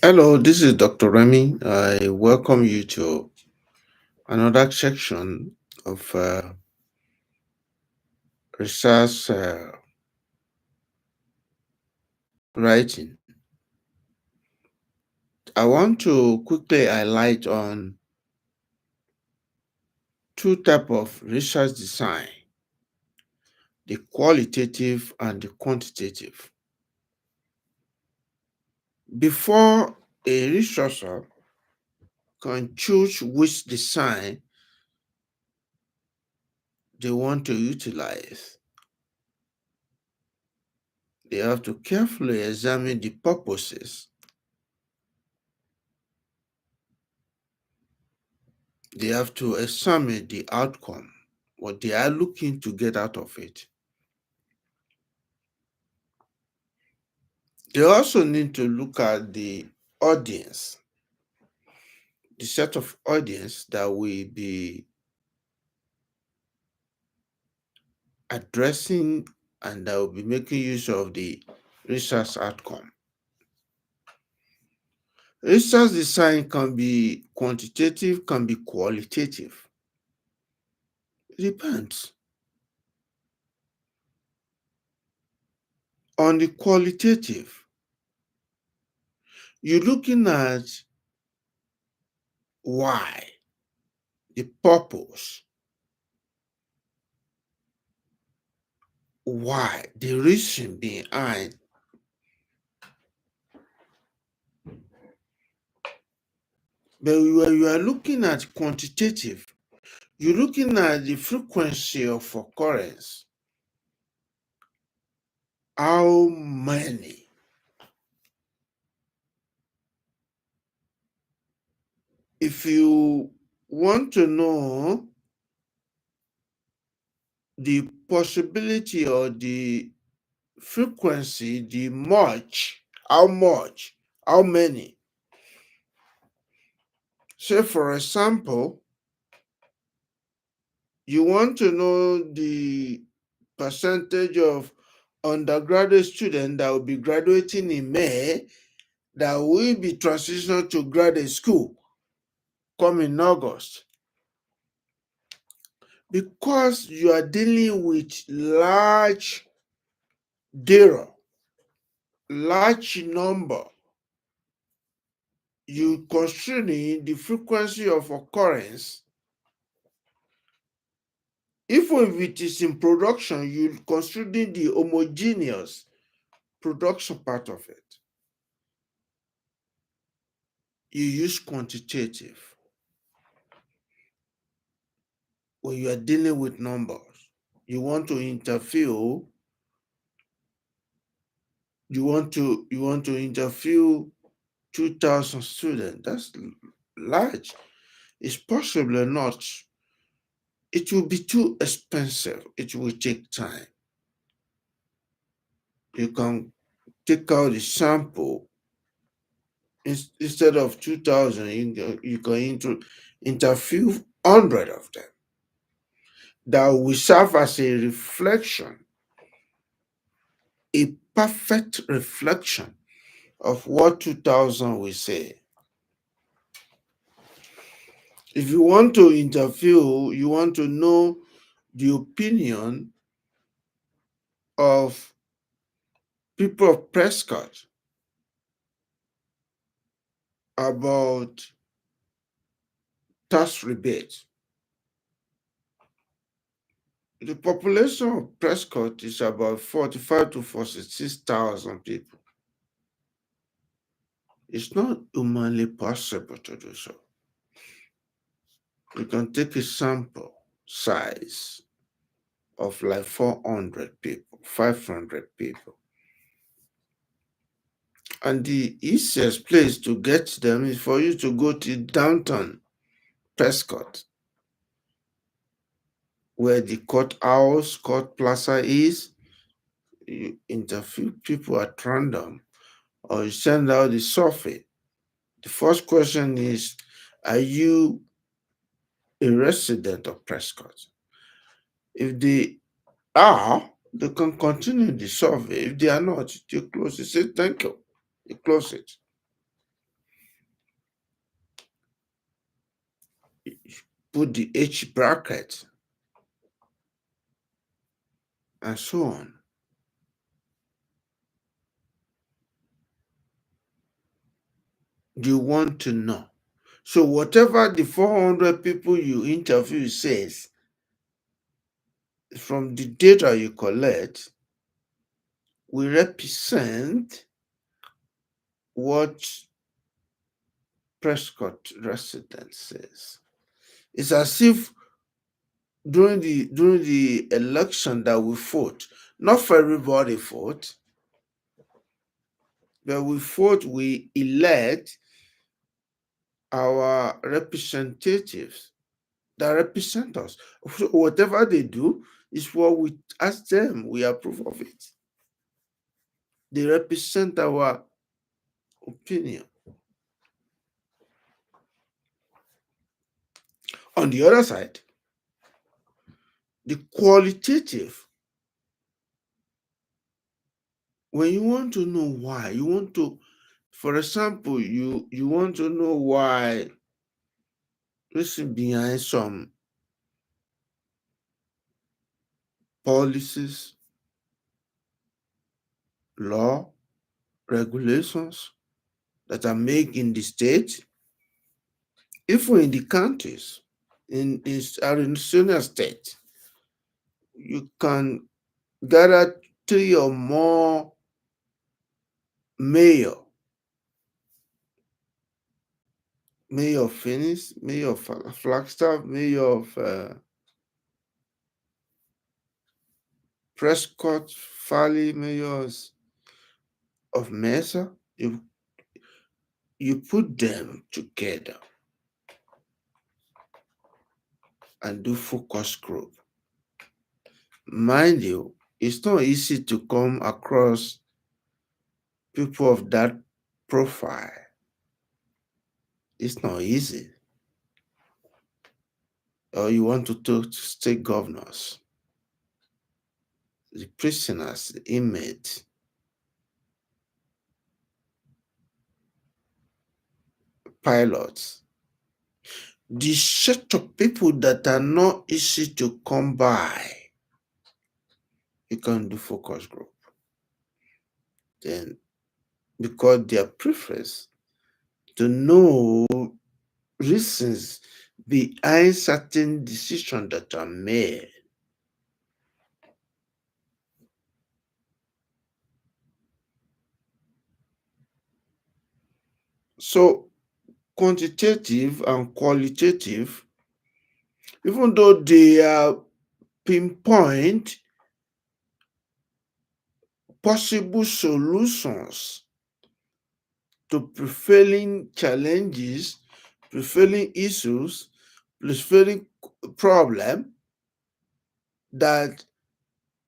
Hello, this is Dr. Remy. I welcome you to another section of research writing. I want to quickly highlight on two types of research design, the qualitative and the quantitative. Before a researcher can choose which design they want to utilize, they have to carefully examine the purposes. They have to examine the outcome, what they are looking to get out of it. They also need to look at the audience, the set of audience that will be addressing and that will be making use of the research outcome. Research design can be quantitative, can be qualitative. It depends. On the qualitative, you're looking at why, the purpose, why, the reason behind. But when you are looking at quantitative, you're looking at the frequency of occurrence. How many? If you want to know the possibility or the frequency, much, how many? Say, for example, you want to know the percentage of undergraduate students that will be graduating in May that will be transitioned to graduate school come in August. Because you are dealing with large data, large number, you considering the frequency of occurrence. Even if it is in production, you considering the homogeneous production part of it. You use quantitative when you are dealing with numbers. You want to interview, you want to interview 2,000 students. That's large. It's possibly not. It will be too expensive. It will take time. You can take out the sample. Instead of 2,000, you can interview 100 of them that will serve as a reflection, a perfect reflection of what 2,000 will say. If you want to interview, you want to know the opinion of people of Prescott about tax rebate. The population of Prescott is about 45 to 46,000 people. It's not humanly possible to do so. You can take a sample size of like 400 people, 500 people. And the easiest place to get them is for you to go to downtown Prescott, where the court plaza is. You interview people at random, or you send out the survey. The first question is, are you a resident of Prescott? If they are, they can continue the survey. If they are not, you close it. Say thank you. You close it. put the H bracket, and so on. You want to know. So whatever the 400 people you interview says, from the data you collect, will represent what Prescott resident says. It's as if during the election that we vote, not for everybody vote, but we elect our representatives that represent us. So whatever they do is what we ask them, we approve of it. They represent our opinion. On the other side, the qualitative, when you want to know why, for example, you want to know why, listen, behind some policies, law, regulations that are made in the state, even in the countries, in Arizona state, you can gather 3 or more mayor, mayor of Phoenix, mayor of Flagstaff, mayor of Prescott Valley, mayors of Mesa. You put them together and do focus group. Mind you, it's not easy to come across people of that profile. It's not easy. Or you want to talk to state governors, the prisoners, the inmates, pilots. The set of people that are not easy to come by, you can do focus group. Then, because their preference to know reasons behind certain decisions that are made. So, quantitative and qualitative, even though they are pinpoint possible solutions to prevailing challenges, prevailing issues, prevailing problem that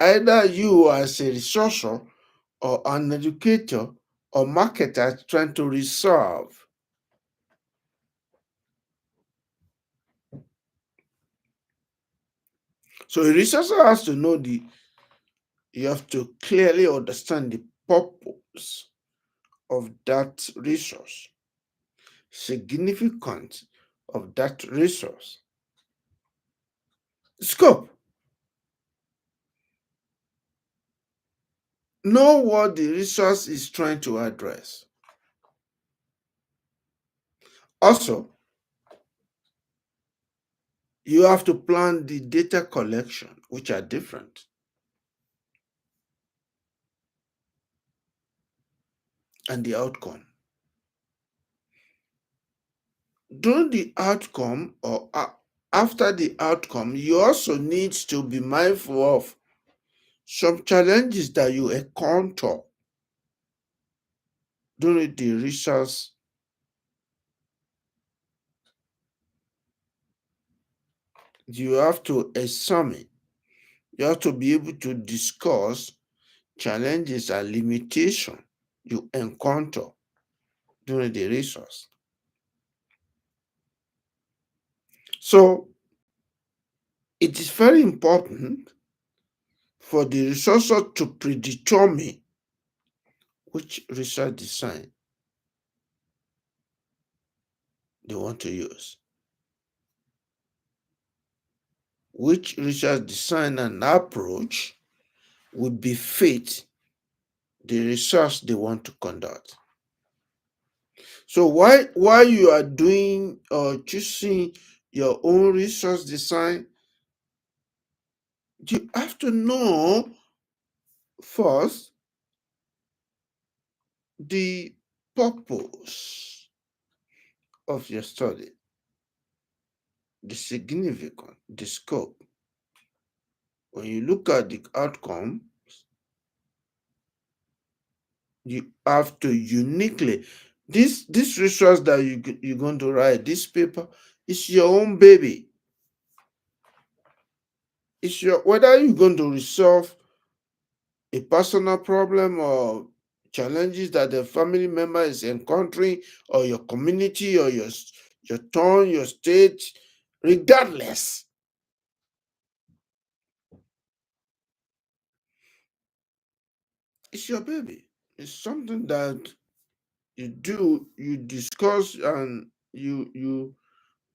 either you as a researcher or an educator or marketer trying to resolve. So a researcher has to know you have to clearly understand the purpose of that resource, significance of that resource, scope, know what the resource is trying to address. Also, you have to plan the data collection, which are different, and the outcome. During the outcome or after the outcome, you also need to be mindful of some challenges that you encounter during the research. You have to examine, you have to be able to discuss challenges and limitations you encounter during the research. So it is very important for the researcher to predetermine which research design they want to use. which research design and approach would befit the research they want to conduct. So while you are doing or choosing your own research design, you have to know first the purpose of your study, the significance, the scope. When you look at the outcome, you have to uniquely this research that you're going to write, this paper, is your own baby. It's your whether you're going to resolve a personal problem or challenges that the family member is encountering, or your community, or your town, your state, regardless, it's your baby. It's something that you discuss, and you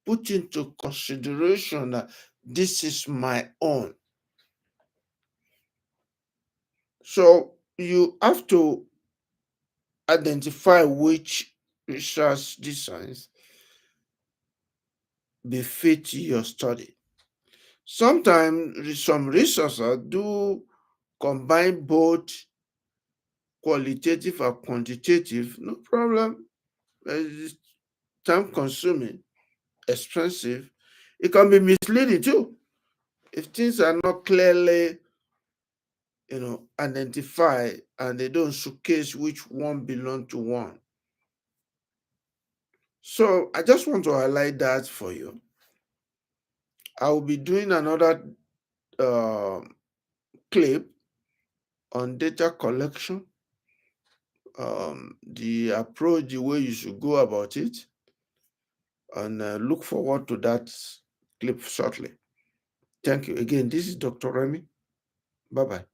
put into consideration that this is my own. So you have to identify which research designs befit your study. Sometimes some researchers do combine both qualitative and quantitative, no problem. It's time consuming, expensive. It can be misleading too if things are not clearly identified and they don't showcase which one belong to one. So I just want to highlight that for you. I will be doing another uh, clip on data collection, the approach, the way you should go about it, and look forward to that clip shortly. Thank you again. This is Dr. Remy. Bye bye.